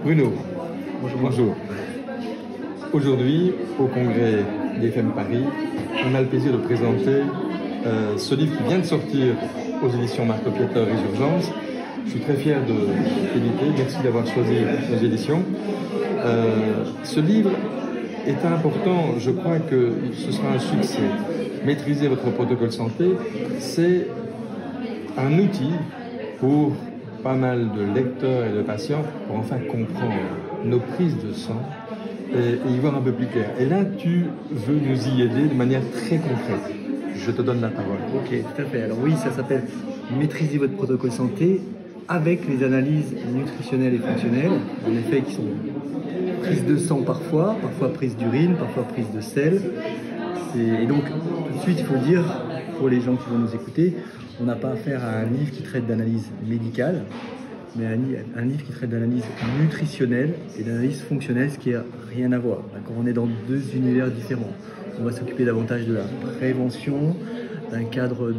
Bruno, Bonjour. bonjour. Aujourd'hui, au congrès d'IFM Paris, on a le plaisir de présenter ce livre qui vient de sortir aux éditions Marc Pieter Résurgence. Je suis très fier de l'éditer. Merci d'avoir choisi nos éditions. Ce livre est important. Je crois que ce sera un succès. Maîtriser votre protocole santé, c'est un outil pour pas mal de lecteurs et de patients pour enfin comprendre nos prises de sang et y voir un peu plus clair. Et là, tu veux nous y aider de manière très concrète. Je te donne la parole. Ok, tout à fait. Alors oui, ça s'appelle Maîtriser votre protocole santé avec les analyses nutritionnelles et fonctionnelles, en effet, qui sont prises de sang parfois prises d'urine, parfois prises de sel. Et donc, tout de suite, il faut le dire, pour les gens qui vont nous écouter, on n'a pas affaire à un livre qui traite d'analyse médicale, mais un livre qui traite d'analyse nutritionnelle et d'analyse fonctionnelle, ce qui n'a rien à voir. D'accord, on est dans deux univers différents. On va s'occuper davantage de la prévention, d'un cadre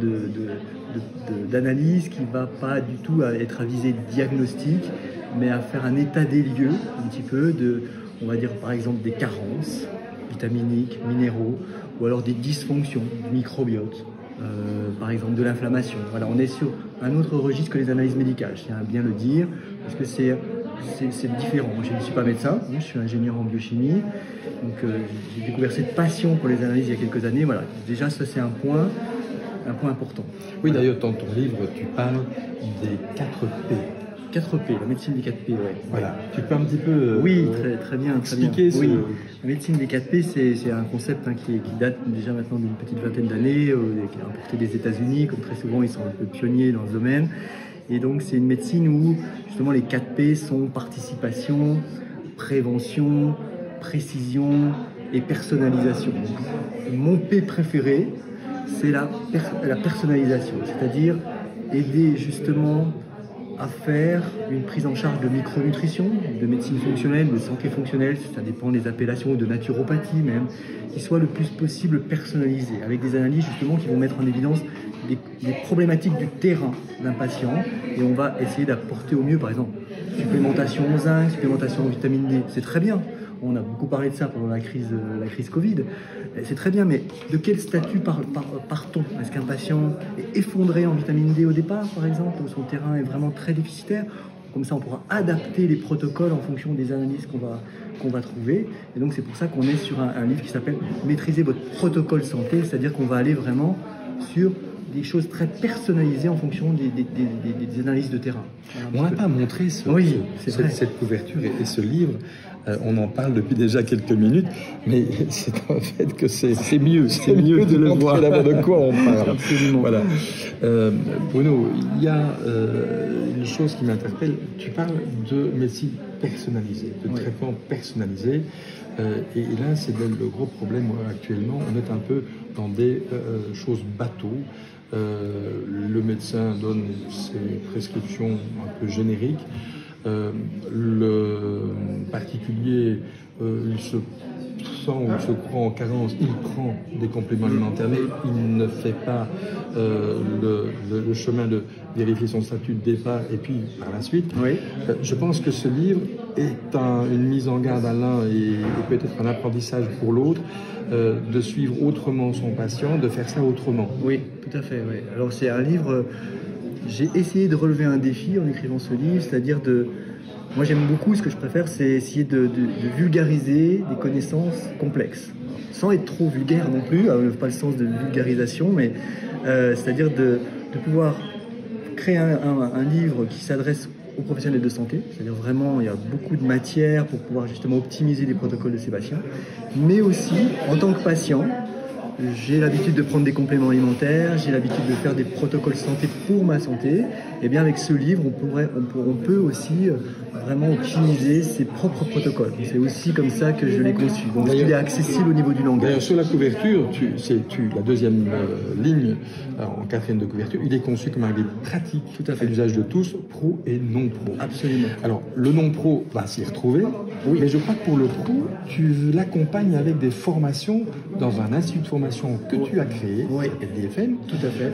d'analyse qui ne va pas du tout être à visée diagnostique, mais à faire un état des lieux, un petit peu, on va dire par exemple des carences vitaminiques, minéraux, ou alors des dysfonctions du microbiote. Par exemple de l'inflammation. Voilà, on est sur un autre registre que les analyses médicales, je tiens à bien le dire, parce que c'est différent. Je ne suis pas médecin, je suis ingénieur en biochimie, donc j'ai découvert cette passion pour les analyses il y a quelques années. Voilà, déjà ça c'est un point important. Oui, d'ailleurs, dans ton livre, tu parles des 4 P. 4P, la médecine des 4P, ouais. Voilà, tu peux un petit peu oui, très bien. expliquer Oui, la médecine des 4P, c'est un concept qui date déjà maintenant d'une petite vingtaine d'années, qui est importé des États-Unis, comme très souvent ils sont un peu pionniers dans ce domaine. Et donc c'est une médecine où justement les 4P sont participation, prévention, précision et personnalisation. Donc, mon P préféré, c'est la personnalisation, c'est-à-dire aider justement à faire une prise en charge de micronutrition, de médecine fonctionnelle, de santé fonctionnelle, ça dépend des appellations, de naturopathie même, qui soit le plus possible personnalisée, avec des analyses justement qui vont mettre en évidence les problématiques du terrain d'un patient, et on va essayer d'apporter au mieux, par exemple, supplémentation en zinc, supplémentation en vitamine D, c'est très bien. On a beaucoup parlé de ça pendant la crise Covid. C'est très bien, mais de quel statut part-on? Est-ce qu'un patient est effondré en vitamine D au départ, par exemple, où son terrain est vraiment très déficitaire? Comme ça, on pourra adapter les protocoles en fonction des analyses qu'on va trouver. Et donc, c'est pour ça qu'on est sur un livre qui s'appelle « Maîtriser votre protocole santé », c'est-à-dire qu'on va aller vraiment sur des choses très personnalisées en fonction des analyses de terrain. On n'a pas montré cette couverture et ce livre. On en parle depuis déjà quelques minutes, mais c'est en fait que c'est mieux de le voir de quoi on parle. Absolument. Voilà. Bruno, il y a une chose qui m'interpelle. Tu parles de médecine personnalisée, de traitement personnalisé. Et là, c'est le gros problème actuellement. On est un peu dans des choses bateaux. Le médecin donne ses prescriptions un peu génériques. Le particulier, il se sent ou se croit en carence, il prend des compléments alimentaires, mais il ne fait pas le chemin de vérifier son statut de départ et puis par la suite. Oui. Je pense que ce livre est une mise en garde à l'un et peut-être un apprentissage pour l'autre, de suivre autrement son patient, de faire ça autrement. Oui, tout à fait. Oui. Alors c'est un livre... J'ai essayé de relever un défi en écrivant ce livre, c'est-à-dire moi j'aime beaucoup, ce que je préfère, c'est essayer de vulgariser des connaissances complexes, sans être trop vulgaire non plus, pas le sens de vulgarisation, mais c'est-à-dire de pouvoir créer un livre qui s'adresse aux professionnels de santé, c'est-à-dire vraiment il y a beaucoup de matière pour pouvoir justement optimiser les protocoles de ces patients, mais aussi en tant que patient, j'ai l'habitude de prendre des compléments alimentaires, j'ai l'habitude de faire des protocoles santé pour ma santé. Et bien avec ce livre, on peut aussi vraiment optimiser ses propres protocoles. C'est aussi comme ça que je l'ai conçu. Donc il est accessible au niveau du langage. D'ailleurs, sur la couverture, la deuxième ligne en quatrième de couverture, il est conçu comme un livre pratique, tout à fait, à l'usage de tous, pro et non pro. Absolument. Alors le non pro va s'y retrouver, oui, mais je crois que pour le pro, tu l'accompagnes avec des formations dans un institut de formation que tu as créé, oui, l'IFM. Tout à fait.